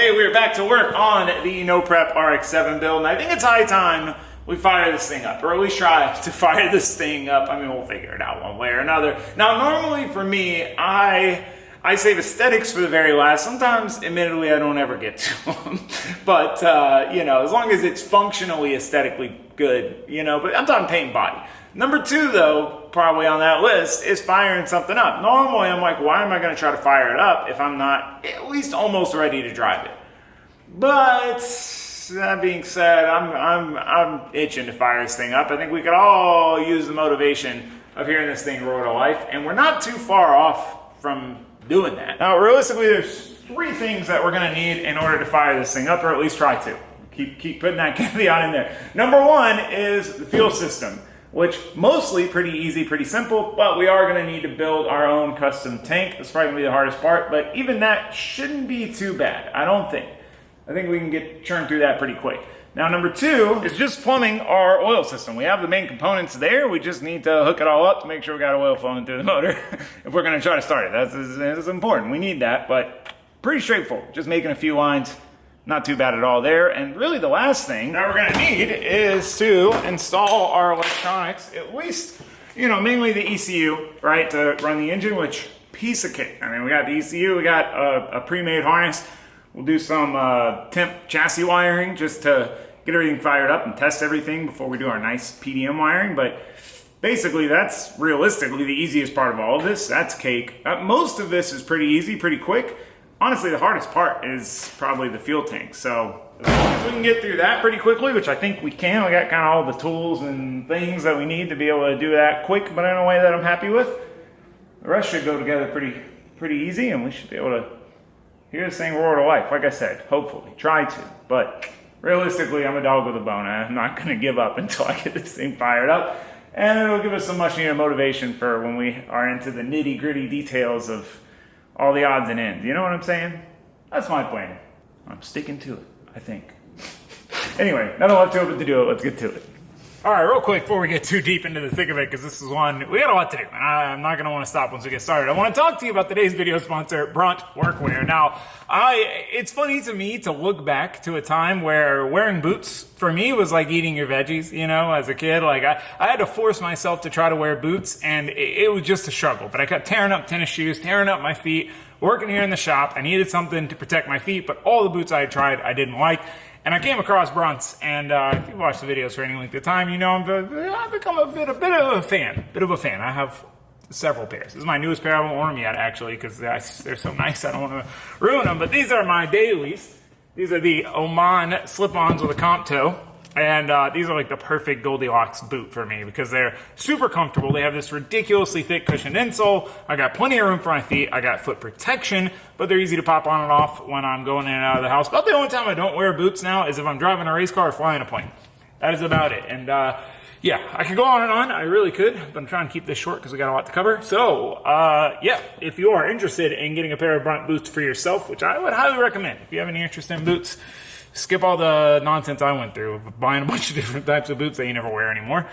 Hey, we're back to work on the No Prep RX7 build, and I think it's high time we fire this thing up, or at least try to fire this thing up. I mean, we'll figure it out one way or another. Now, normally for me, I save aesthetics for the very last. Sometimes, admittedly, I don't ever get to them. But, you know, as long as it's functionally, aesthetically good, you know, but I'm talking paint and body. Number two, though, probably on that list, is firing something up. Normally, I'm like, why am I going to try to fire it up if I'm not at least almost ready to drive it? But that being said, I'm itching to fire this thing up. I think we could all use the motivation of hearing this thing roar to life, and we're not too far off from doing that. Now, realistically, there's three things that we're going to need in order to fire this thing up, or at least try to. Keep putting that caveat in there. Number one is the fuel system, which mostly pretty easy, pretty simple, but we are going to need to build our own custom tank. That's probably going to be the hardest part, but even that shouldn't be too bad, I don't think. I think we can get churned through that pretty quick. Now, number two is just plumbing our oil system. We have the main components there. We just need to hook it all up to make sure we got oil flowing through the motor if we're going to try to start it. That's important. We need that, but pretty straightforward. Just making a few lines. Not too bad at all there. And really the last thing that we're going to need is to install our electronics, at least, you know, mainly the ECU, right, to run the engine, which piece of cake. I mean, we got the ECU, we got a pre-made harness. We'll do some temp chassis wiring just to get everything fired up and test everything before we do our nice PDM wiring. But basically, that's realistically the easiest part of all of this. That's cake. Most of this is pretty easy, pretty quick. Honestly, the hardest part is probably the fuel tank. So as long as we can get through that pretty quickly, which I think we can, we got kind of all the tools and things that we need to be able to do that quick, but in a way that I'm happy with. The rest should go together pretty easy, and we should be able to hear this thing roar to life. Like I said, hopefully, try to. But realistically, I'm a dog with a bone. I'm not going to give up until I get this thing fired up. And it'll give us some much needed motivation for when we are into the nitty gritty details of all the odds and ends. You know what I'm saying? That's my plan. I'm sticking to it, I think. Anyway, nothing left to it but to do it. Let's get to it. All right, real quick before we get too deep into the thick of it, because this is one, we got a lot to do, and I'm not going to want to stop once we get started. I want to talk to you about today's video sponsor, Brunt Workwear. Now, it's funny to me to look back to a time where wearing boots, for me, was like eating your veggies, you know, as a kid. Like, I had to force myself to try to wear boots, and it was just a struggle. But I kept tearing up tennis shoes, tearing up my feet, working here in the shop. I needed something to protect my feet, but all the boots I had tried, I didn't like. And I came across Brunt's, and if you've watched the videos for any length of time, you know I've become a bit of a fan. I have several pairs. This is my newest pair. I haven't worn them yet, actually, because they're so nice. I don't want to ruin them. But these are my dailies. These are the Oman slip-ons with a comp toe. And these are like the perfect Goldilocks boot for me because they're super comfortable. They have this ridiculously thick cushioned insole. I got plenty of room for my feet. I got foot protection, but they're easy to pop on and off when I'm going in and out of the house. About the only time I don't wear boots now is if I'm driving a race car or flying a plane. That is about it. And yeah, I could go on and on. I really could, but I'm trying to keep this short because we got a lot to cover. So yeah, if you are interested in getting a pair of Brunt boots for yourself, which I would highly recommend, if you have any interest in boots, skip all the nonsense I went through of buying a bunch of different types of boots that you never wear anymore.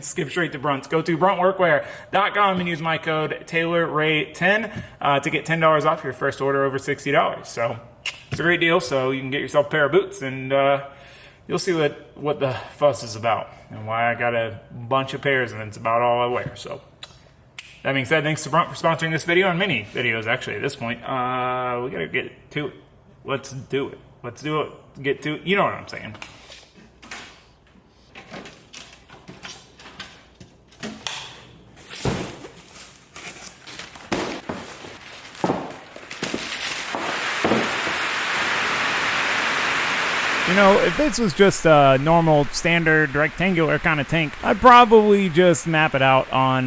Skip straight to Brunt's. Go to bruntworkwear.com and use my code TaylorRay10 to get $10 off your first order over $60. So it's a great deal. So you can get yourself a pair of boots, and you'll see what the fuss is about and why I got a bunch of pairs, and it's about all I wear. So that being said, thanks to Brunt for sponsoring this video and many videos actually at this point. We gotta get to it. Let's do it. Let's do it. Get to it. You know what I'm saying. You know, if this was just a normal, standard, rectangular kind of tank, I'd probably just map it out on,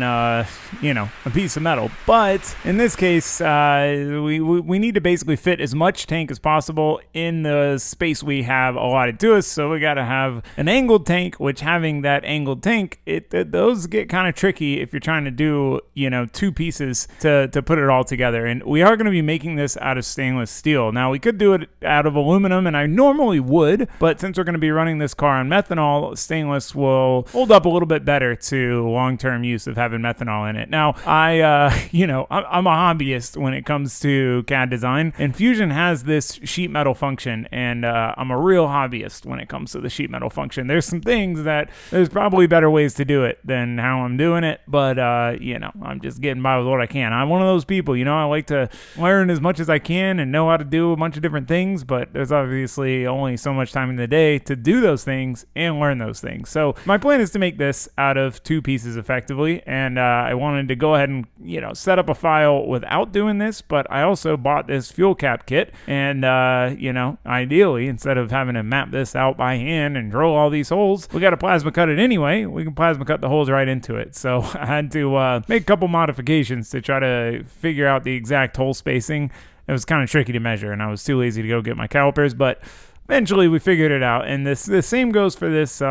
you know, a piece of metal. But in this case, we need to basically fit as much tank as possible in the space we have allotted to us. So we got to have an angled tank, which having that angled tank, those get kind of tricky if you're trying to do, you know, two pieces to put it all together. And we are going to be making this out of stainless steel. Now, we could do it out of aluminum, and I normally would. But since we're going to be running this car on methanol, stainless will hold up a little bit better to long-term use of having methanol in it. it. Now, I'm a hobbyist when it comes to CAD design, and Fusion has this sheet metal function, and I'm a real hobbyist when it comes to the sheet metal function. There's some things that there's probably better ways to do it than how I'm doing it, but I'm just getting by with what I can. I'm one of those people, I like to learn as much as I can and know how to do a bunch of different things, but there's obviously only so much time in the day to do those things and learn those things. So my plan is to make this out of 2 pieces effectively, and I wanted to go ahead and set up a file without doing this, but I also bought this fuel cap kit, and ideally, instead of having to map this out by hand and drill all these holes, we got to plasma cut it anyway. We can plasma cut the holes right into it. So I had to make a couple modifications to try to figure out the exact hole spacing. It was kind of tricky to measure, and I was too lazy to go get my calipers, but eventually we figured it out. And the same goes for this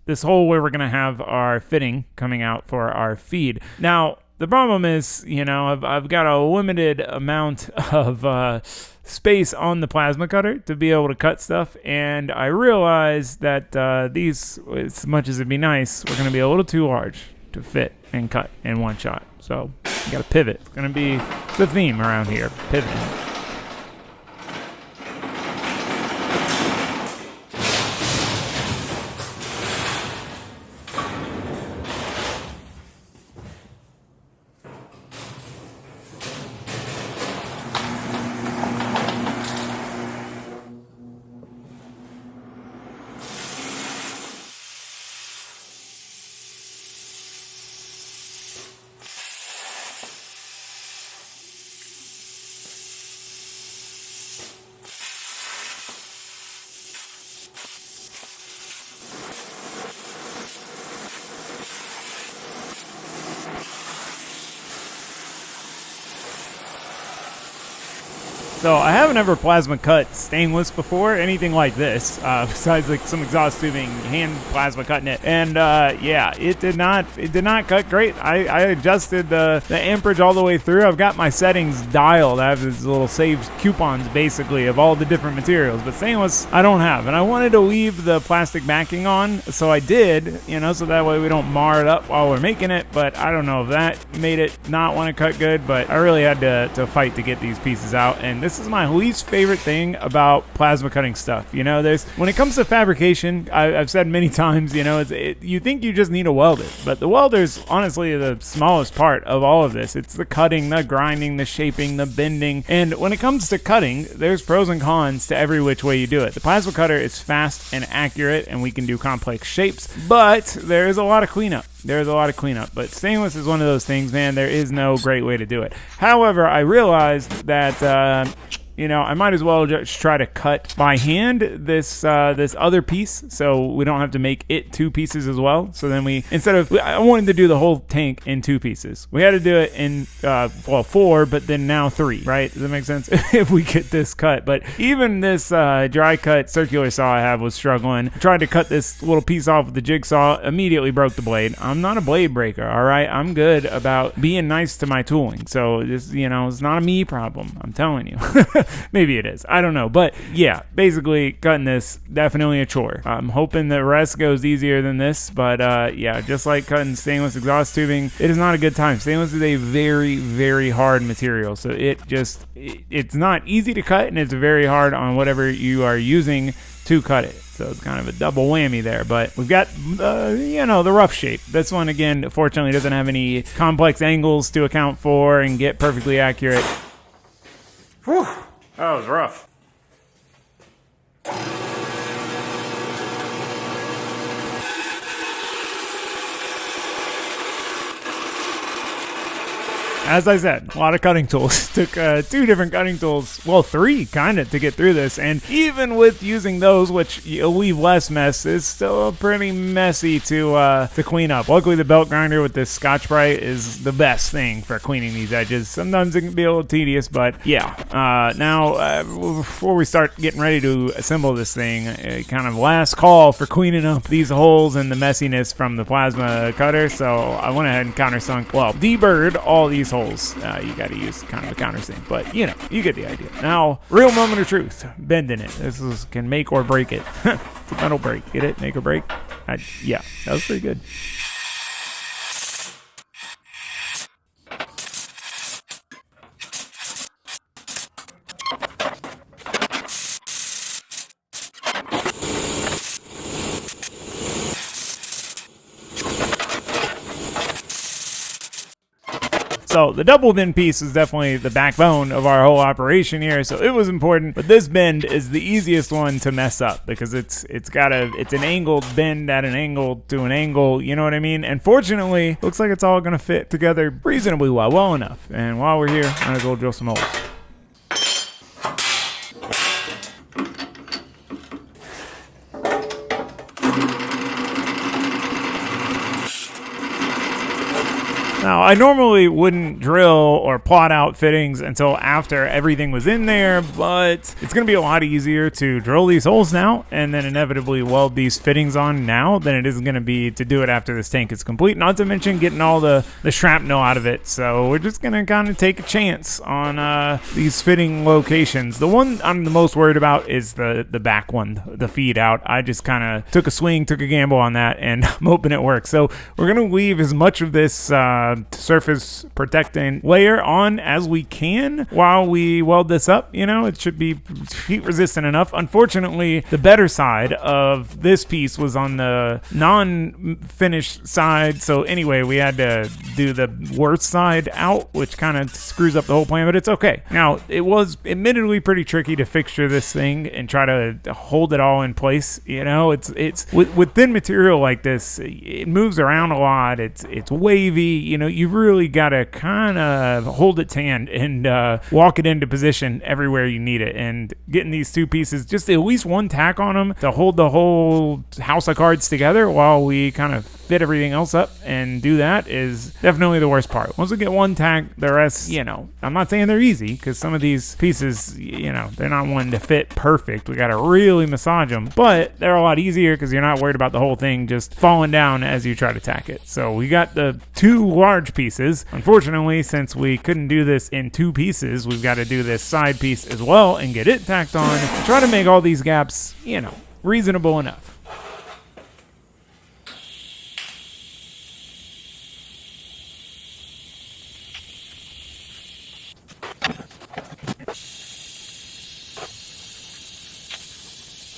this hole where we're going to have our fitting coming out for our feed. Now, the problem is, I've got a limited amount of space on the plasma cutter to be able to cut stuff, and I realized that these, as much as it'd be nice, we're going to be a little too large to fit and cut in one shot. So you got to pivot. It's going to be the theme around here, pivoting. So I haven't ever plasma cut stainless before, anything like this, besides like some exhaust tubing, hand plasma cutting it, and it did not cut great. I adjusted the amperage all the way through. I've got my settings dialed. I have these little saved coupons basically of all the different materials, but stainless I don't have, and I wanted to leave the plastic backing on, so I did, so that way we don't mar it up while we're making it. But I don't know if that made it not want to cut good, but I really had to fight to get these pieces out, and this is my least favorite thing about plasma cutting stuff. There's, when it comes to fabrication, I've said many times, you think you just need a welder, but the welder's honestly the smallest part of all of this. It's the cutting, the grinding, the shaping, the bending, and when it comes to cutting, there's pros and cons to every which way you do it. The plasma cutter is fast and accurate, and we can do complex shapes, but there's a lot of cleanup. But stainless is one of those things, man. There is no great way to do it. However, I realized that I might as well just try to cut by hand this other piece, so we don't have to make it 2 pieces as well. So then I wanted to do the whole tank in 2 pieces. We had to do it in 4, but then now 3, right? Does that make sense? If we get this cut. But even this dry cut circular saw I have was struggling. I tried to cut this little piece off with the jigsaw, immediately broke the blade. I'm not a blade breaker, all right? I'm good about being nice to my tooling. So this, it's not a me problem. I'm telling you. Maybe it is. I don't know. But yeah, basically cutting this, definitely a chore. I'm hoping the rest goes easier than this. But just like cutting stainless exhaust tubing, it is not a good time. Stainless is a very, very hard material. So it's not easy to cut, and it's very hard on whatever you are using to cut it. So it's kind of a double whammy there. But we've got, the rough shape. This one, again, fortunately doesn't have any complex angles to account for and get perfectly accurate. Whew. That was rough. As I said, a lot of cutting tools. Took 2 different cutting tools, well, 3 kind of, to get through this. And even with using those, which you'll leave less mess, it's still pretty messy to clean up. Luckily, the belt grinder with this Scotch-Brite is the best thing for cleaning these edges. Sometimes it can be a little tedious, but yeah. Now, before we start getting ready to assemble this thing, a kind of last call for cleaning up these holes and the messiness from the plasma cutter. So I went ahead and deburred all these holes. You got to use kind of a countersink, but you get the idea. Now, real moment of truth, bending it. This can make or break it. It's a metal break. Get it? Make or break? Yeah, that was pretty good. So the double bend piece is definitely the backbone of our whole operation here, so it was important. But this bend is the easiest one to mess up because it's an angled bend at an angle to an angle, you know what I mean? And fortunately, looks like it's all gonna fit together reasonably well enough. And while we're here, might as well drill some holes. Now, I normally wouldn't drill or plot out fittings until after everything was in there, but it's going to be a lot easier to drill these holes now and then inevitably weld these fittings on now than it is going to be to do it after this tank is complete, not to mention getting all the shrapnel out of it. So we're just going to kind of take a chance on these fitting locations. The one I'm the most worried about is the back one, the feed out. I just kind of took a swing, took a gamble on that, and I'm hoping it works. So we're going to leave as much of this surface protecting layer on as we can while we weld this up. You know, it should be heat resistant enough. Unfortunately, the better side of this piece was on the non-finished side, so anyway, we had to do the worst side out, which kind of screws up the whole plan, but it's okay. Now, it was admittedly pretty tricky to fixture this thing and try to hold it all in place. You know, it's with thin material like this, it moves around a lot. It's wavy. You know, you've really got to kind of hold its hand and walk it into position everywhere you need it. And getting these two pieces, just at least one tack on them to hold the whole house of cards together while we kind of fit everything else up and do that is definitely the worst part. Once we get one tack, the rest, you know, I'm not saying they're easy because some of these pieces, you know, they're not one to fit perfect. We got to really massage them, but they're a lot easier because you're not worried about the whole thing just falling down as you try to tack it. So we got the two large pieces. Unfortunately, since we couldn't do this in two pieces, we've got to do this side piece as well and get it tacked on and try to make all these gaps, you know, reasonable enough.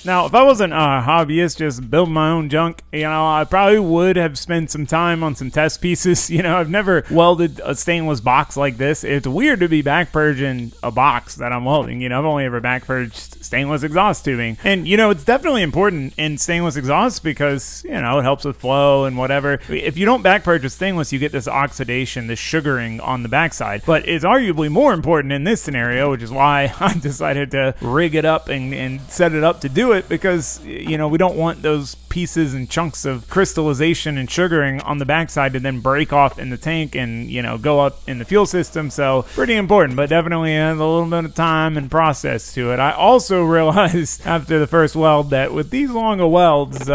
Now, if I wasn't a hobbyist just building my own junk, you know, I probably would have spent some time on some test pieces. You know, I've never welded a stainless box like this. It's weird to be back purging a box that I'm welding. You know, I've only ever back purged stainless exhaust tubing. And, you know, it's definitely important in stainless exhaust because, you know, it helps with flow and whatever. If you don't back purge with stainless, you get this oxidation, this sugaring on the backside. But it's arguably more important in this scenario, which is why I decided to rig it up and set it up to do it, because, you know, we don't want those pieces and chunks of crystallization and sugaring on the backside to then break off in the tank and, you know, go up in the fuel system. So pretty important, but definitely a little bit of time and process to it. I also realized after the first weld that with these longer welds,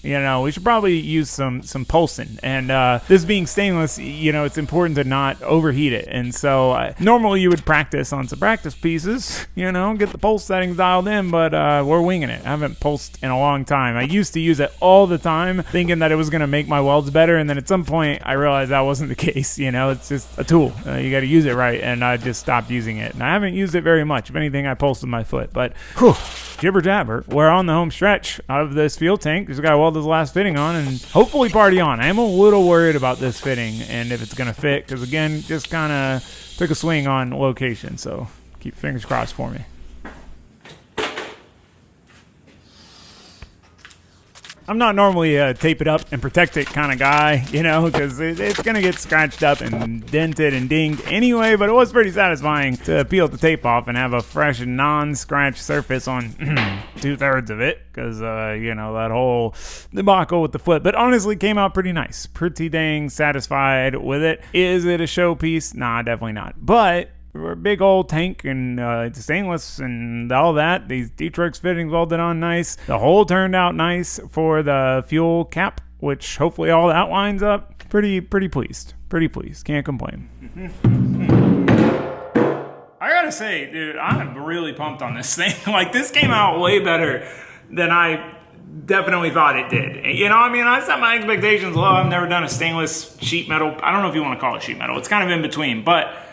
you know, we should probably use some pulsing. And this being stainless, you know, it's important to not overheat it. And so normally you would practice on some practice pieces, you know, get the pulse settings dialed in, but we're winging it. I haven't pulsed in a long time. I used to use it all the time thinking that it was going to make my welds better, and then at some point I realized that wasn't the case. You know, it's just a tool. You got to use it right, and I just stopped using it. And I haven't used it very much. If anything, I pulsed with my foot. But whew, jibber jabber, we're on the home stretch of this fuel tank. Just got to weld this last fitting on and hopefully party on. I am a little worried about this fitting and if it's going to fit, because again, just kind of took a swing on location. So keep fingers crossed for me. I'm not normally a tape it up and protect it kind of guy, you know, because it's going to get scratched up and dented and dinged anyway, but it was pretty satisfying to peel the tape off and have a fresh non-scratch surface on 2/3 of it, because, you know, that whole debacle with the foot. But honestly, came out pretty nice. Pretty dang satisfied with it. Is it a showpiece? Nah, definitely not. But we're a big old tank and it's stainless and all that. These Detrox fittings welded on nice. The hole turned out nice for the fuel cap, which hopefully all that lines up. Pretty pleased. Pretty pleased. Can't complain. I gotta say, dude, I'm really pumped on this thing. Like, this came out way better than I definitely thought it did. You know, I mean, I set my expectations low. I've never done a stainless sheet metal. I don't know if you want to call it sheet metal. It's kind of in between, but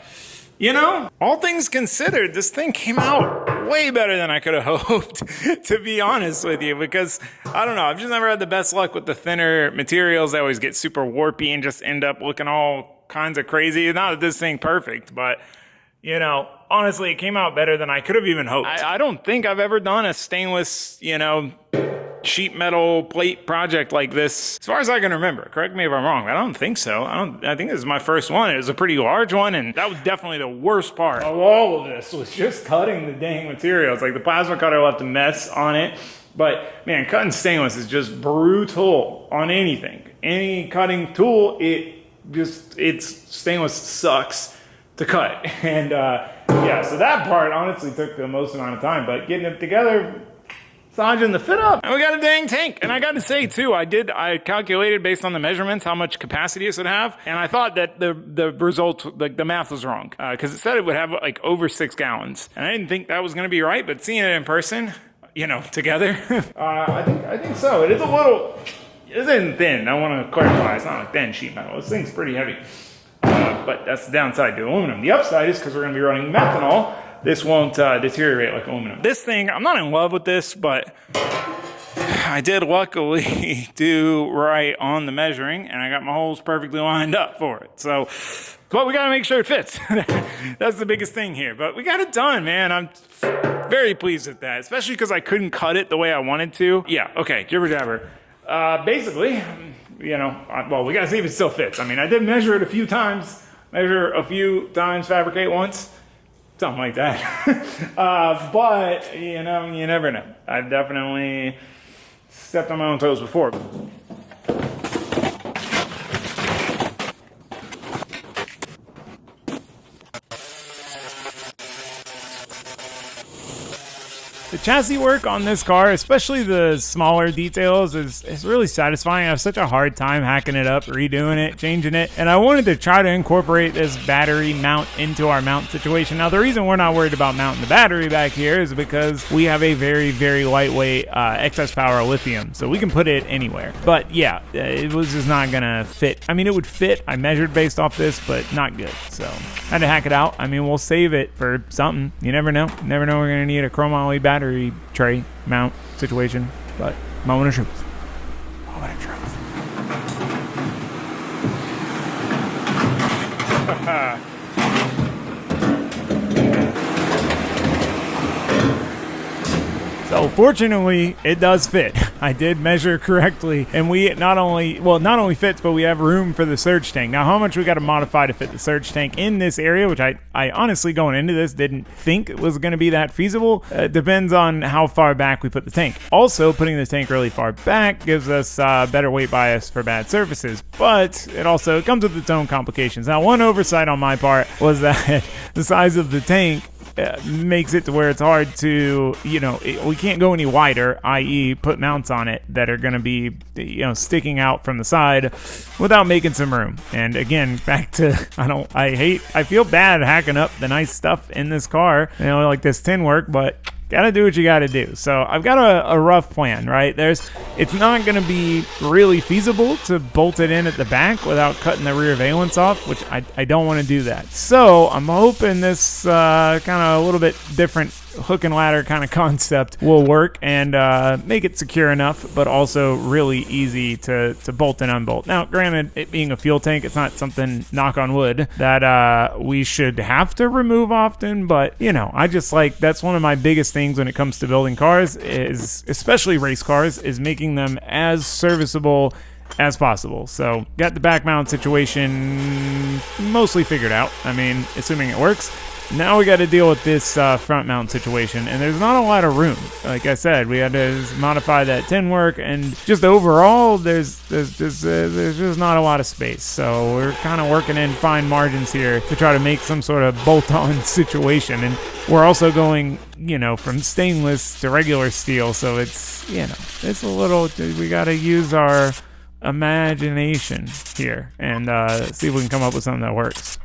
you know, all things considered, this thing came out way better than I could have hoped, to be honest with you, because, I don't know, I've just never had the best luck with the thinner materials. They always get super warpy and just end up looking all kinds of crazy. Not that this thing perfect, but you know, honestly, it came out better than I could have even hoped. I don't think I've ever done a stainless, you know, sheet metal plate project like this, as far as I can remember. Correct me if I'm wrong, but I don't think so. I think this is my first one. It was a pretty large one, and that was definitely the worst part of all of this, was just cutting the dang materials. Like, the plasma cutter left a mess on it, but man, cutting stainless is just brutal on anything. Any cutting tool, stainless sucks to cut. And yeah, so that part honestly took the most amount of time, but getting it together, Sanjing the fit up. And we got a dang tank. And I got to say too, I calculated based on the measurements how much capacity this would have. And I thought that the result, like the math was wrong. Cause it said it would have like over 6 gallons. And I didn't think that was going to be right, but seeing it in person, you know, together, I think so. It isn't thin. I want to clarify. It's not a thin sheet metal. This thing's pretty heavy. But that's the downside to aluminum. The upside is because we're going to be running methanol, this won't deteriorate like aluminum. This thing, I'm not in love with this, but I did luckily do right on the measuring, and I got my holes perfectly lined up for it. So, but we got to make sure it fits. That's the biggest thing here. But we got it done, man. I'm very pleased with that, especially because I couldn't cut it the way I wanted to. Yeah, okay, jibber jabber. Basically, you know, well, we got to see if it still fits. I mean, I did measure it a few times, fabricate once. Something like that. But, you know, you never know. I've definitely stepped on my own toes before. The chassis work on this car, especially the smaller details, is really satisfying. I have such a hard time hacking it up, redoing it, changing it, and I wanted to try to incorporate this battery mount into our mount situation. Now, the reason we're not worried about mounting the battery back here is because we have a very, very lightweight excess power lithium, so we can put it anywhere. But yeah, it was just not gonna fit. I mean, it would fit. I measured based off this, but not good, so I had to hack it out. I mean, we'll save it for something. You never know. You never know we're gonna need a chromoly battery tray mount situation, but moment of truth. Moment of truth. So fortunately, it does fit. I did measure correctly, and we not only fits, but we have room for the surge tank. Now, how much we got to modify to fit the surge tank in this area, which I honestly, going into this, didn't think it was going to be that feasible. Depends on how far back we put the tank. Also, putting the tank really far back gives us better weight bias for bad surfaces, but it also comes with its own complications. Now, one oversight on my part was that the size of the tank makes it to where it's hard to, you know, we can't go any wider, i.e. put mounts on it that are going to be, you know, sticking out from the side without making some room. And again, back to, I feel bad hacking up the nice stuff in this car, you know, like this tin work, but gotta do what you gotta do. So I've got a rough plan, right? It's not gonna be really feasible to bolt it in at the back without cutting the rear valence off, which I don't want to do that. So I'm hoping this kind of a little bit different hook and ladder kind of concept will work and make it secure enough, but also really easy to bolt and unbolt. Now, granted, it being a fuel tank, it's not something, knock on wood, that we should have to remove often, but you know, that's one of my biggest things when it comes to building cars, is especially race cars, is making them as serviceable as possible. So got the back mount situation mostly figured out. I mean, assuming it works. Now we got to deal with this front mount situation, and there's not a lot of room. Like I said, we had to modify that tin work, and just overall, there's just not a lot of space. So we're kind of working in fine margins here to try to make some sort of bolt-on situation, and we're also going, you know, from stainless to regular steel. So it's, you know, it's a little. We got to use our imagination here and see if we can come up with something that works.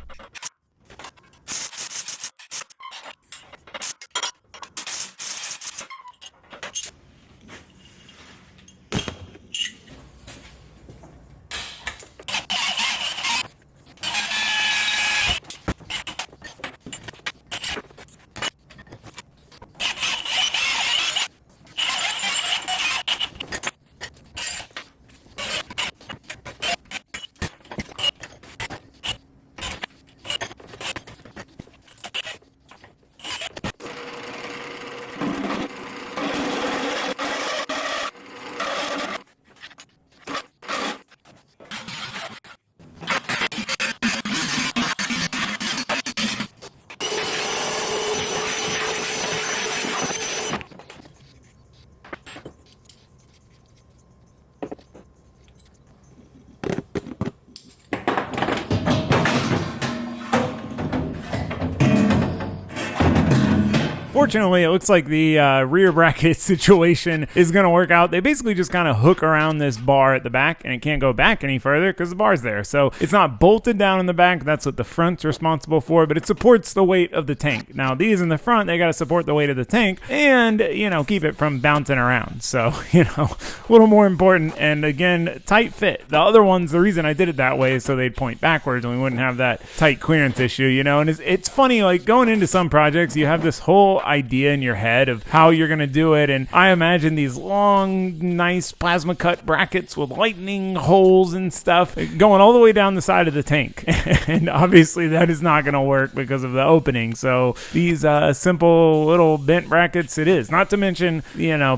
Fortunately, it looks like the rear bracket situation is going to work out. They basically just kind of hook around this bar at the back, and it can't go back any further because the bar's there. So it's not bolted down in the back. That's what the front's responsible for, but it supports the weight of the tank. Now, these in the front, they got to support the weight of the tank and, keep it from bouncing around. So, a little more important. And again, tight fit. The other ones, the reason I did it that way is so they'd point backwards and we wouldn't have that tight clearance issue, and it's funny, like going into some projects, you have this whole idea in your head of how you're going to do it. And I imagine these long, nice plasma cut brackets with lightning holes and stuff going all the way down the side of the tank. And obviously that is not going to work because of the opening. So these simple little bent brackets, it is. Not to mention,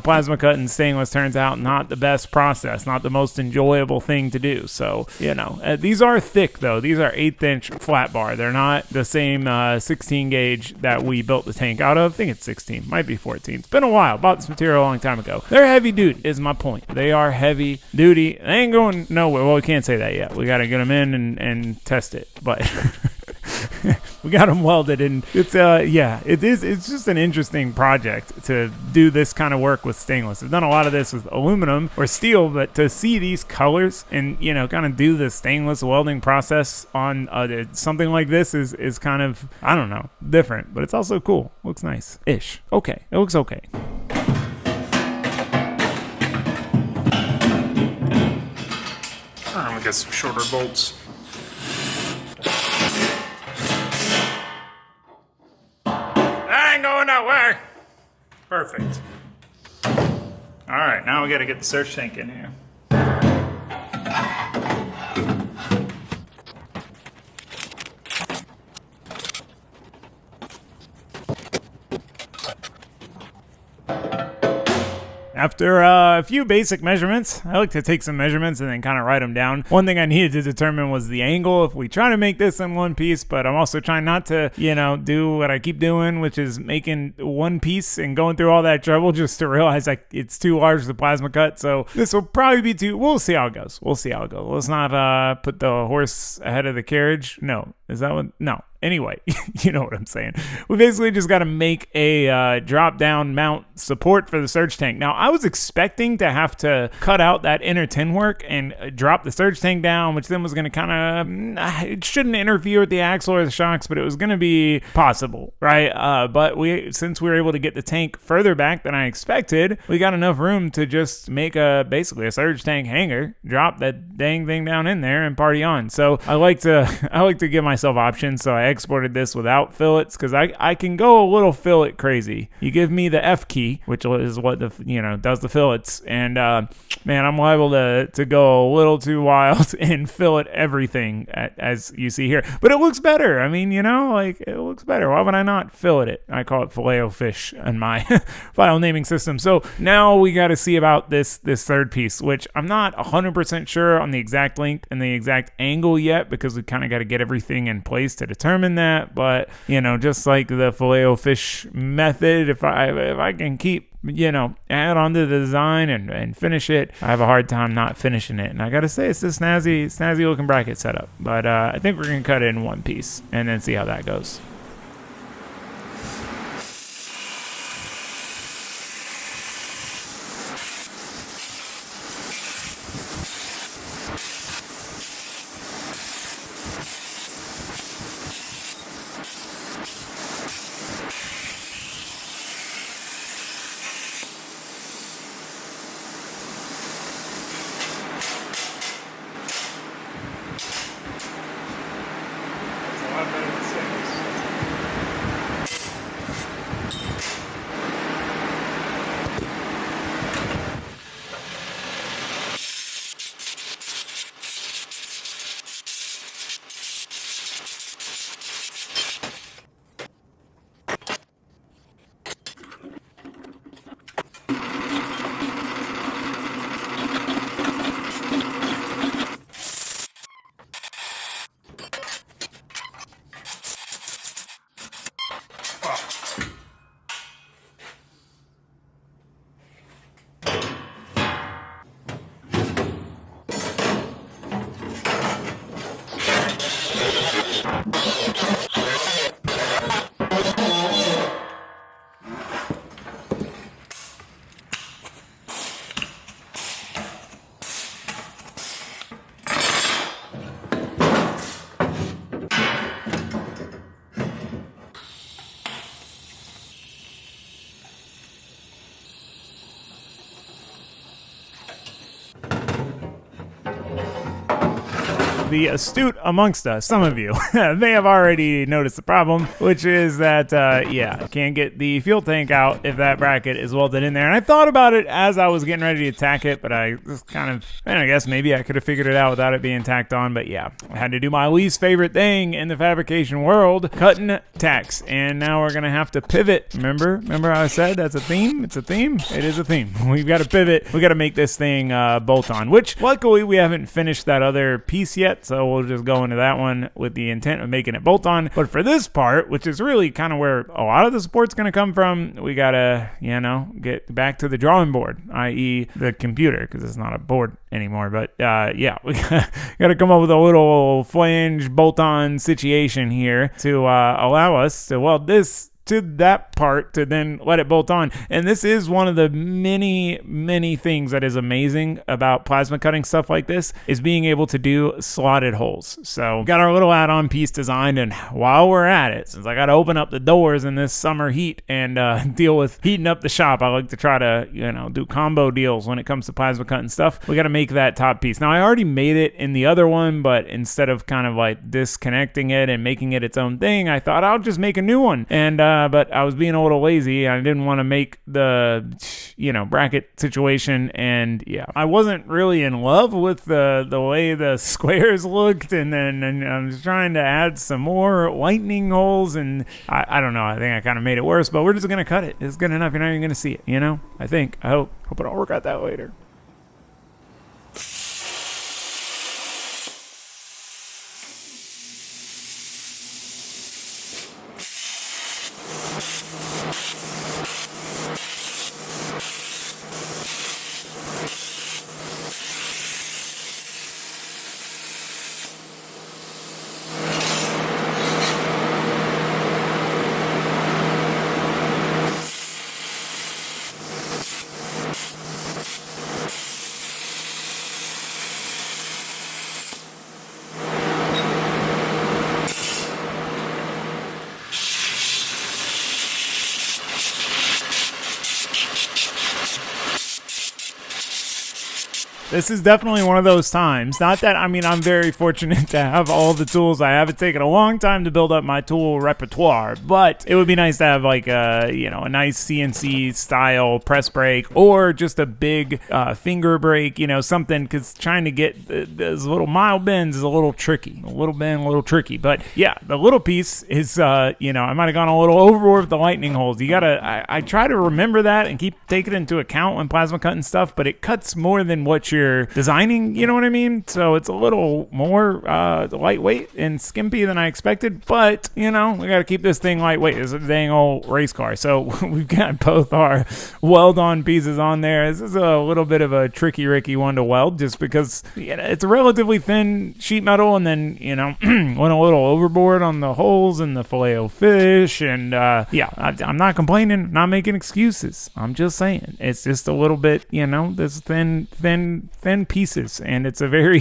plasma cut and stainless turns out not the best process, not the most enjoyable thing to do. So, these are thick though. These are 1/8 inch flat bar. They're not the same 16 gauge that we built the tank out of. I think it's 16, might be 14. It's been a while. Bought this material a long time ago. They're heavy duty is my point. They are heavy duty. They ain't going nowhere. Well, we can't say that yet. We got to get them in and test it. But we got them welded, and it's it's just an interesting project to do this kind of work with stainless. I've done a lot of this with aluminum or steel, but to see these colors and kind of do the stainless welding process on something like this is kind of, I don't know, different, but it's also cool. Looks nice ish. Okay, it looks okay. I'm gonna get some shorter bolts. I ain't going nowhere. Perfect. All right, now we got to get the search tank in here. After a few basic measurements, I like to take some measurements and then kind of write them down. One thing I needed to determine was the angle if we try to make this in one piece, but I'm also trying not to, do what I keep doing, which is making one piece and going through all that trouble just to realize it's too large the plasma cut. So this will probably be we'll see how it goes. Let's not put the horse ahead of the carriage. No. Is that what? No. Anyway, you know what I'm saying. We basically just got to make a drop-down mount support for the surge tank. Now, I was expecting to have to cut out that inner tin work and drop the surge tank down, which then was going to kind of, it shouldn't interfere with the axle or the shocks, but it was going to be possible, right? But since we were able to get the tank further back than I expected, we got enough room to just make basically a surge tank hanger, drop that dang thing down in there and party on. So I like to give myself options, so I exported this without fillets because I can go a little fillet crazy. You give me the F key, which is what does the fillets, and man, I'm liable to go a little too wild and fillet everything as you see here. But it looks better. I mean, it looks better. Why would I not fillet it? I call it Filet-O-Fish in my file naming system. So now we got to see about this third piece, which I'm not 100% sure on the exact length and the exact angle yet because we kind of got to get everything in place to determine that. But just like the Filet-O-Fish method, if I can keep add on to the design and finish it, I have a hard time not finishing it. And I gotta say, it's a snazzy looking bracket setup. But I think we're gonna cut it in one piece and then see how that goes. A lot better than six. the astute amongst us, some of you, may have already noticed the problem, which is that, yeah, can't get the fuel tank out if that bracket is welded in there. And I thought about it as I was getting ready to tack it, but I just kind of, and I guess maybe I could have figured it out without it being tacked on. But yeah, I had to do my least favorite thing in the fabrication world, cutting tacks. And now we're going to have to pivot. Remember how I said that's a theme? It's a theme. It is a theme. We've got to pivot. We got to make this thing bolt on, which luckily we haven't finished that other piece yet. So we'll just go into that one with the intent of making it bolt on. But for this part, which is really kind of where a lot of the support's going to come from, we got to, you know, get back to the drawing board, i.e. the computer, because it's not a board anymore. But yeah, we got to come up with a little flange bolt-on situation here to allow us to weld this to that part to then let it bolt on. And this is one of the many things that is amazing about plasma cutting stuff like this, is being able to do slotted holes. So got our little add-on piece designed, and while we're at it, since I got to open up the doors in this summer heat and deal with heating up the shop, I like to try to, you know, do combo deals when it comes to plasma cutting stuff. We got to make that top piece. Now I already made it in the other one, but instead of kind of like disconnecting it and making it its own thing, I thought I'll just make a new one. And but I was being a little lazy. I didn't want to make the, you know, bracket situation, and yeah, I wasn't really in love with the way the squares looked, and then I was trying to add some more lightning holes, and I don't know, I think I kind of made it worse, but we're just gonna cut it. It's good enough. You're not even gonna see it, you know. I hope it all work out that later. This is definitely one of those times. Not that, I mean, I'm very fortunate to have all the tools I have. It's taken a long time to build up my tool repertoire, but it would be nice to have like a, you know, a nice CNC style press brake, or just a big finger brake, you know, something, because trying to get those little mild bends is a little tricky. A little bend, a little tricky. But yeah, the little piece is, you know, I might have gone a little overboard with the lightning holes. You gotta, I try to remember that and keep taking it into account when plasma cutting stuff, but it cuts more than what you're designing, you know what I mean? So it's a little more lightweight and skimpy than I expected, but you know, we got to keep this thing lightweight. It's a dang old race car. So we've got both our weld on pieces on there. This is a little bit of a tricky one to weld, just because, you know, it's a relatively thin sheet metal, and then, you know, went a little overboard on the holes and the Filet-O-Fish, and yeah, I'm not complaining, not making excuses. I'm just saying it's just a little bit, you know, this thin pieces, and it's a very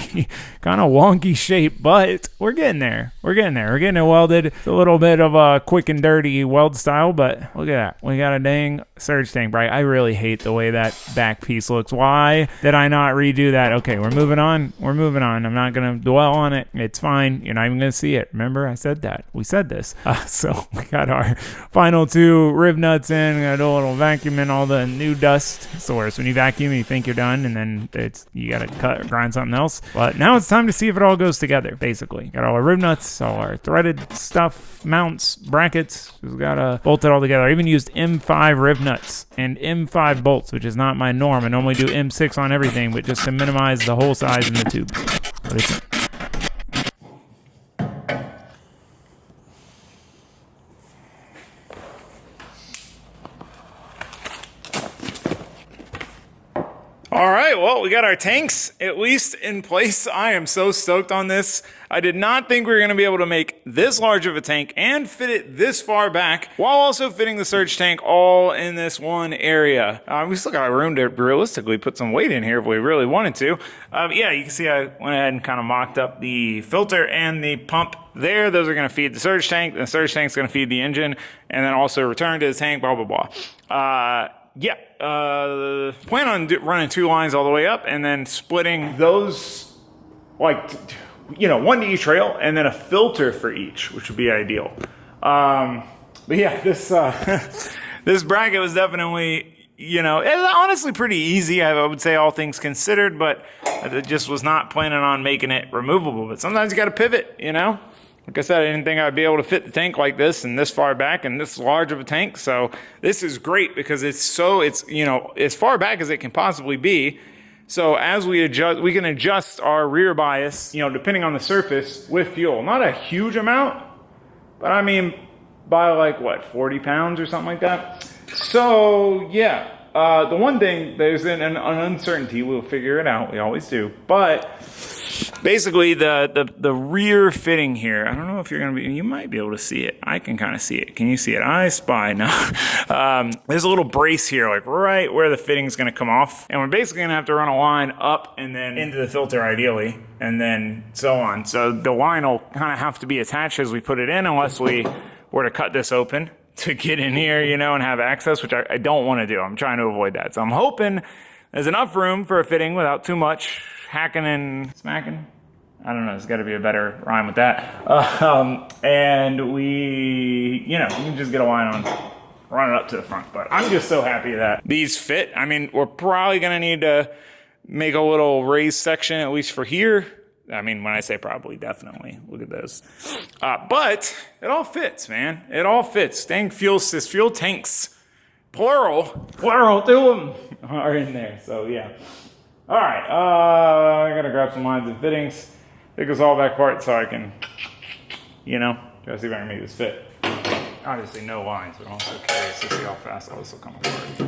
kind of wonky shape, but we're getting there. We're getting it welded. It's a little bit of a quick and dirty weld style, but look at that. We got a dang surge tank bright. I really hate the way that back piece looks. Why did I not redo that? Okay, we're moving on. I'm not going to dwell on it. It's fine. You're not even going to see it. Remember, I said that. We said this. So we got our final two riv nuts in. We got a little vacuum in all the new dust. It's the worst. When you vacuum, you think you're done, and then you got to cut or grind something else. But now it's time to see if it all goes together, basically. Got all our riv nuts, all our threaded stuff, mounts, brackets. We've got to bolt it all together. I even used M5 riv nuts and M5 bolts, which is not my norm. I normally do M6 on everything, but just to minimize the hole size in the tube. What do you think? All right, well, we got our tanks at least in place. I am so stoked on this. I did not think we were going to be able to make this large of a tank and fit it this far back while also fitting the surge tank all in this one area. We still got room to realistically put some weight in here if we really wanted to. Yeah, you can see I went ahead and kind of mocked up the filter and the pump there. Those are going to feed the surge tank. The surge tank's going to feed the engine and then also return to the tank, blah, blah, blah. Yeah, plan on running two lines all the way up and then splitting those, like, you know, one to each rail, and then a filter for each, which would be ideal. But yeah, this this bracket was definitely, you know, it was honestly pretty easy, I would say, all things considered, but I just was not planning on making it removable. But sometimes you got to pivot, you know? Like I said, I didn't think I'd be able to fit the tank like this and this far back and this large of a tank. So this is great because it's, you know, as far back as it can possibly be. So as we adjust, we can adjust our rear bias, you know, depending on the surface with fuel. Not a huge amount, but I mean, by like what, 40 pounds or something like that. So yeah, the one thing, there's an uncertainty. We'll figure it out. We always do. But basically, the rear fitting here, I don't know if you're going to be, you might be able to see it. I can kind of see it. Can you see it? I spy. No. There's a little brace here, like right where the fitting's going to come off. And we're basically going to have to run a line up and then into the filter ideally, and then so on. So the line will kind of have to be attached as we put it in, unless we were to cut this open to get in here, you know, and have access, which I don't want to do. I'm trying to avoid that. So I'm hoping there's enough room for a fitting without too much hacking and smacking. I don't know, there's got to be a better rhyme with that. And we, you know, we can just get a line on, run it up to the front. But I'm just so happy that these fit. I mean, we're probably going to need to make a little raised section, at least for here. I mean, when I say probably, definitely. Look at those. But it all fits, man. It all fits. Dang fuel tanks, plural to them, are in there. So, yeah. All right. I got to grab some lines and fittings. Take this all back apart so I can, you know, try to see if I can make this fit. Obviously, no lines, but I'm also curious to see how fast all this will come apart.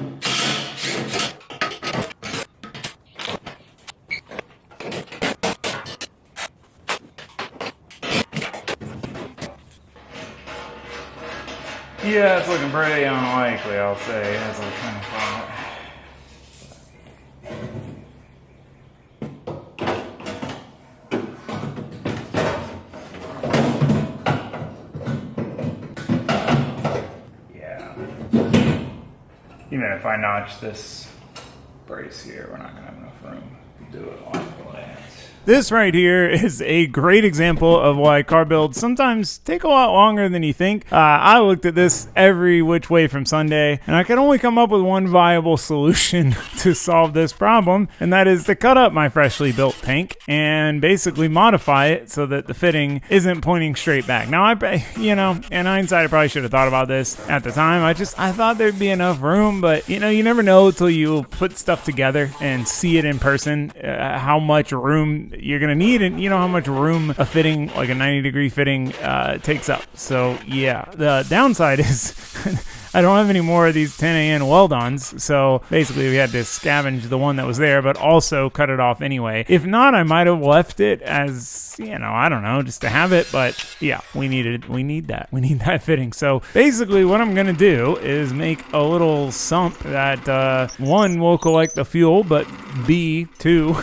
Yeah, it's looking pretty unlikely, I'll say, as I kind of thought. Yeah. Even if I notch this brace here, we're not going to have enough room to do it like that. This right here is a great example of why car builds sometimes take a lot longer than you think. I looked at this every which way from Sunday, and I could only come up with one viable solution to solve this problem, and that is to cut up my freshly built tank and basically modify it so that the fitting isn't pointing straight back. Now, you know, in hindsight, I probably should have thought about this at the time. I thought there'd be enough room, but you know, you never know until you put stuff together and see it in person, how much room you're gonna need, and you know how much room a fitting, like a 90-degree fitting, takes up. So yeah, the downside is I don't have any more of these 10AN weld-ons, so basically we had to scavenge the one that was there, but also cut it off anyway. If not, I might have left it as, you know, I don't know, just to have it, but yeah, we need that fitting. So basically what I'm gonna do is make a little sump that, one, will collect the fuel, but B, two,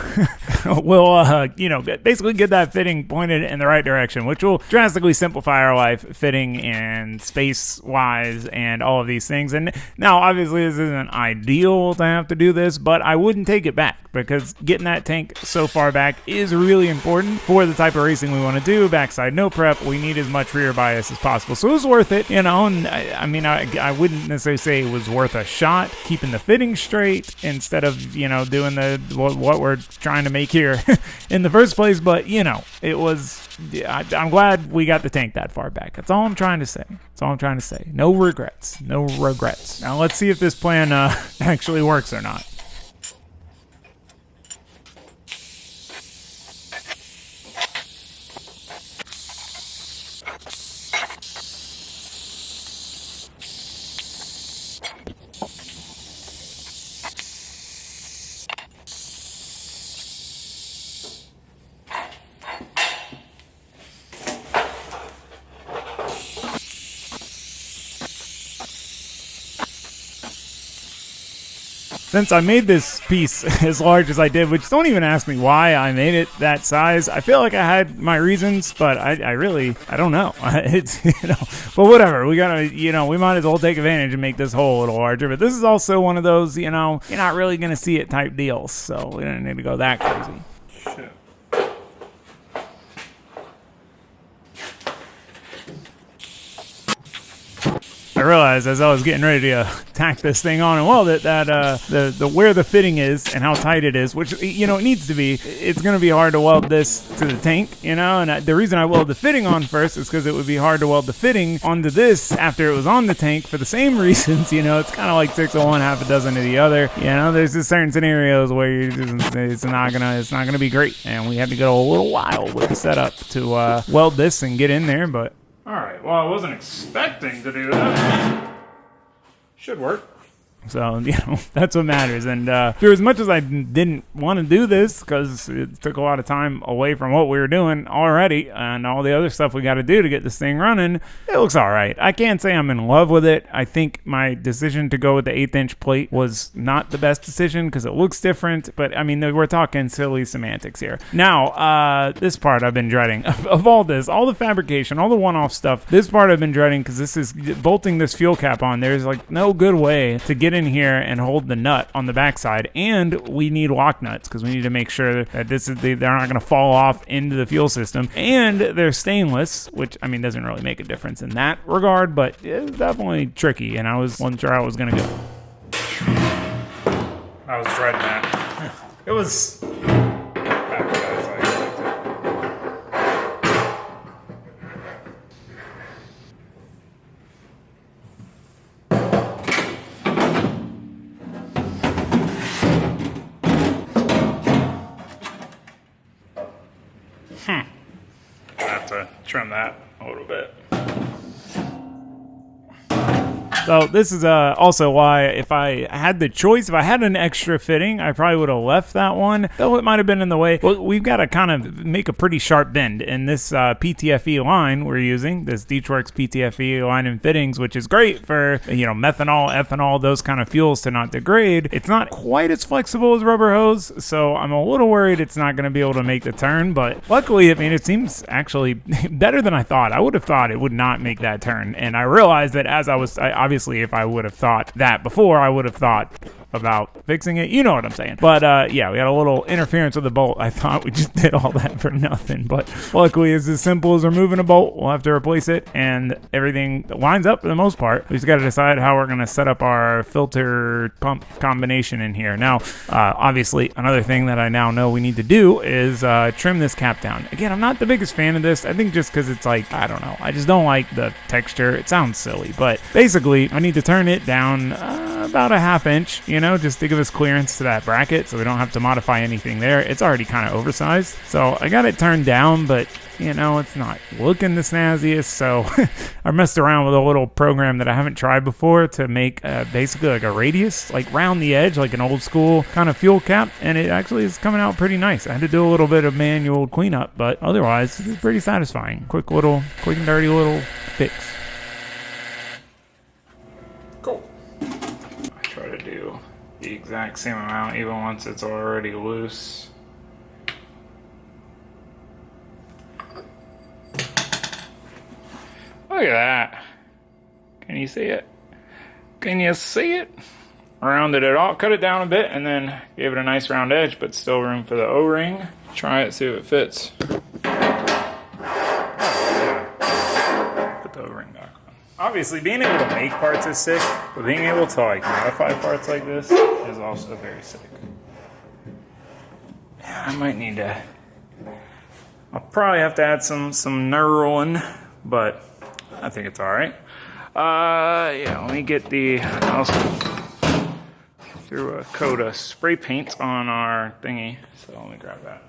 will, you know, basically get that fitting pointed in the right direction, which will drastically simplify our life, fitting and space-wise and all of these things. And now, obviously, this isn't ideal to have to do this, but I wouldn't take it back because getting that tank so far back is really important for the type of racing we want to do. Backside no prep, we need as much rear bias as possible. So it was worth it, you know, and I mean, I wouldn't necessarily say it was worth a shot keeping the fitting straight instead of, you know, doing what we're trying to make here in the first place, but you know, it was, I'm glad we got the tank that far back. That's all I'm trying to say. No regrets. Now let's see if this plan actually works or not. Since I made this piece as large as I did, which don't even ask me why I made it that size. I feel like I had my reasons, but I don't know. It's, you know, but whatever. We gotta, you know, we might as well take advantage and make this hole a little larger. But this is also one of those, you know, you're not really gonna see it type deals, so we don't need to go that crazy. Shit. I realized as I was getting ready to tack this thing on and weld it that the where the fitting is and how tight it is, which, you know, it needs to be, it's going to be hard to weld this to the tank, you know, and the reason I welded the fitting on first is because it would be hard to weld the fitting onto this after it was on the tank for the same reasons, you know. It's kind of like 6 of one, half a dozen of the other, you know. There's just certain scenarios where it's not gonna be great, and we had to go a little wild with the setup to weld this and get in there. But all right, well, I wasn't expecting to do that. Should work. So, you know, that's what matters. And for as much as I didn't want to do this, because it took a lot of time away from what we were doing already and all the other stuff we got to do to get this thing running, it looks all right. I can't say I'm in love with it. I think my decision to go with the 1/8" plate was not the best decision because it looks different. But, I mean, we're talking silly semantics here. Now, this part I've been dreading. Of all this, all the fabrication, all the one-off stuff, this part I've been dreading because this is bolting this fuel cap on. There's, like, no good way to get in here and hold the nut on the backside, and we need lock nuts because we need to make sure that they're not going to fall off into the fuel system, and they're stainless, which, I mean, doesn't really make a difference in that regard, but it's definitely tricky, and I wasn't sure how it was going to go. I was dreading that. It was I have to trim that a little bit. So this is also why if I had the choice, if I had an extra fitting, I probably would have left that one, though it might have been in the way. Well, we've got to kind of make a pretty sharp bend in this PTFE line we're using, this Deechworks PTFE line and fittings, which is great for, you know, methanol, ethanol, those kind of fuels to not degrade. It's not quite as flexible as rubber hose, so I'm a little worried it's not going to be able to make the turn, but luckily, I mean, it seems actually better than I thought. I would have thought it would not make that turn, and I realized that as obviously, if I would have thought that before, I would have thought about fixing it. You know what I'm saying. But yeah, we had a little interference with the bolt. I thought we just did all that for nothing. But luckily, it's as simple as removing a bolt. We'll have to replace it, and everything lines up for the most part. We just got to decide how we're going to set up our filter pump combination in here. Now, obviously, another thing that I now know we need to do is trim this cap down. Again, I'm not the biggest fan of this. I think just because it's like, I don't know. I just don't like the texture. It sounds silly. But basically, I need to turn it down about a 1/2 inch, you know, just to give us clearance to that bracket so we don't have to modify anything there. It's already kind of oversized. So I got it turned down, but, you know, it's not looking the snazziest. So I messed around with a little program that I haven't tried before to make basically like a radius, like round the edge, like an old school kind of fuel cap. And it actually is coming out pretty nice. I had to do a little bit of manual cleanup, but otherwise it's pretty satisfying. Quick and dirty little fix. Cool. I try to do the exact same amount even once it's already loose. Look at that. Can you see it? Can you see it? Rounded it off, cut it down a bit, and then gave it a nice round edge, but still room for the O-ring. Try it, see if it fits. Put the O-ring back on. Obviously, being able to make parts is sick, but being able to like modify parts like this is also very sick. Yeah, I might need to. I'll probably have to add some knurling, but I think it's all right. Yeah, let me get threw a coat of spray paint on our thingy, so let me grab that.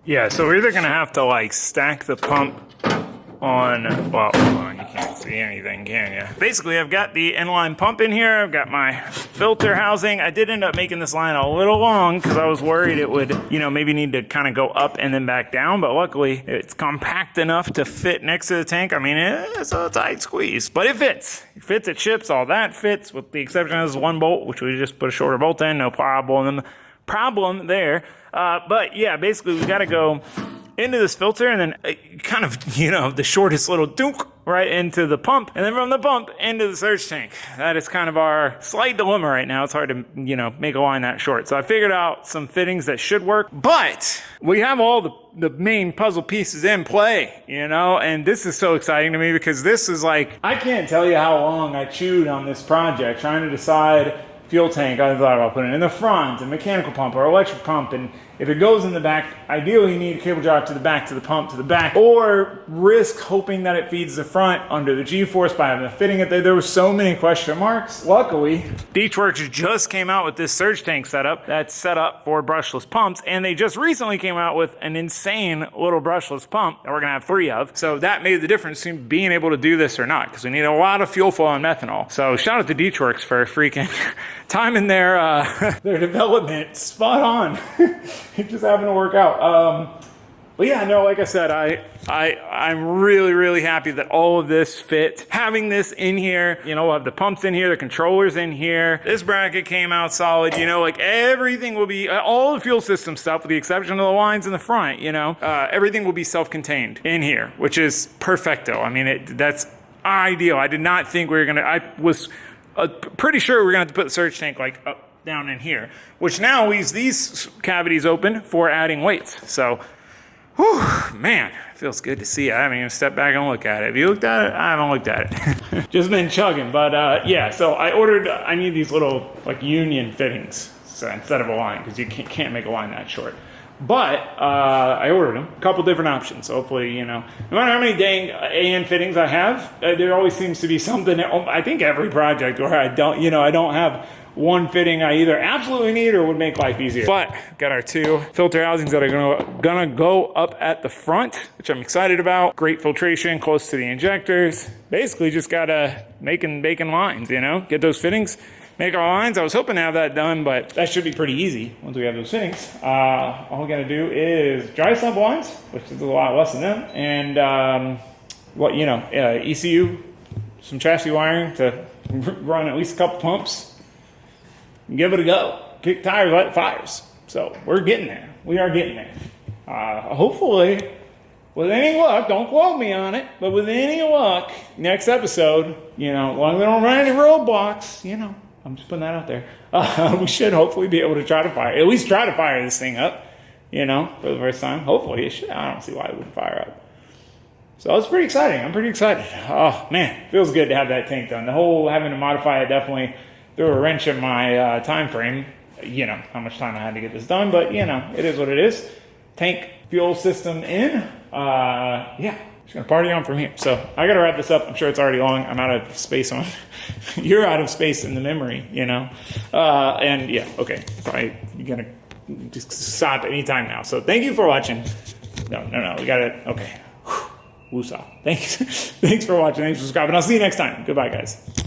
Yeah, so we're either gonna have to like stack the pump on, well, hold on, you can't see anything, can you? Basically, I've got the inline pump in here, I've got my filter housing. I did end up making this line a little long because I was worried it would, you know, maybe need to kind of go up and then back down, but luckily it's compact enough to fit next to the tank. I mean, it's a tight squeeze, but it fits. It fits, it ships, all that fits, with the exception of this one bolt, which we just put a shorter bolt in, no problem there. But yeah, basically we got to go into this filter, and then kind of, you know, the shortest little dunk right into the pump, and then from the pump into the surge tank. That is kind of our slight dilemma right now. It's hard to, you know, make a line that short. So I figured out some fittings that should work, but we have all the main puzzle pieces in play, you know, and this is so exciting to me because this is like, I can't tell you how long I chewed on this project trying to decide fuel tank. I thought about putting it in the front, a mechanical pump or electric pump, and if it goes in the back, ideally you need a cable drive to the back, to the pump, to the back, or risk hoping that it feeds the front under the G-force by having a fitting it there. There were so many question marks. Luckily, Beachworks just came out with this surge tank setup that's set up for brushless pumps, and they just recently came out with an insane little brushless pump that we're gonna have 3 of. So that made the difference in being able to do this or not, because we need a lot of fuel flow on methanol. So shout out to Beachworks for freaking timing their development spot on. It just happened to work out. But yeah, no, like I said, I'm really, really happy that all of this fit. Having this in here, you know, we'll have the pumps in here, the controllers in here. This bracket came out solid, you know, like everything will be, all the fuel system stuff with the exception of the lines in the front, you know, everything will be self-contained in here, which is perfecto. I mean, that's ideal. I did not think we were gonna, I was pretty sure we were gonna have to put the surge tank like up down in here, which now leaves these cavities open for adding weights. So, whew, man, it feels good to see. I haven't even stepped back and look at it. Have you looked at it? I haven't looked at it. Just been chugging. But yeah, so I need these little like union fittings instead of a line, because you can't make a line that short. But I ordered them, a couple different options. So hopefully, you know, no matter how many dang AN fittings I have, there always seems to be something. I think every project where I don't have one fitting I either absolutely need or would make life easier. But got our 2 filter housings that are gonna go up at the front, which I'm excited about. Great filtration close to the injectors. Basically just gotta making lines, you know, get those fittings, make our lines. I was hoping to have that done, but that should be pretty easy once we have those fittings. All we gotta do is dry slump lines, which is a lot less than them, and ECU, some chassis wiring to run at least a couple pumps. Give it a go. Kick tires, light fires. So we're getting there. We are getting there. Hopefully, with any luck, don't quote me on it, but with any luck, next episode, you know, as long as we don't run any roadblocks, you know, I'm just putting that out there. We should hopefully be able to at least try to fire this thing up, you know, for the first time. Hopefully it should. I don't see why it wouldn't fire up. So it's pretty exciting. I'm pretty excited. Oh man, feels good to have that tank done. The whole having to modify it definitely threw a wrench in my time frame, you know, how much time I had to get this done, but you know, it is what it is. Tank fuel system in, yeah, just gonna party on from here. So I gotta wrap this up. I'm sure it's already long. I'm out of space on, you're out of space in the memory, you know? And yeah, okay, probably you're gonna just stop anytime now. So thank you for watching. No, we got it, okay. Woosah. Thanks for watching, thanks for subscribing. I'll see you next time. Goodbye, guys.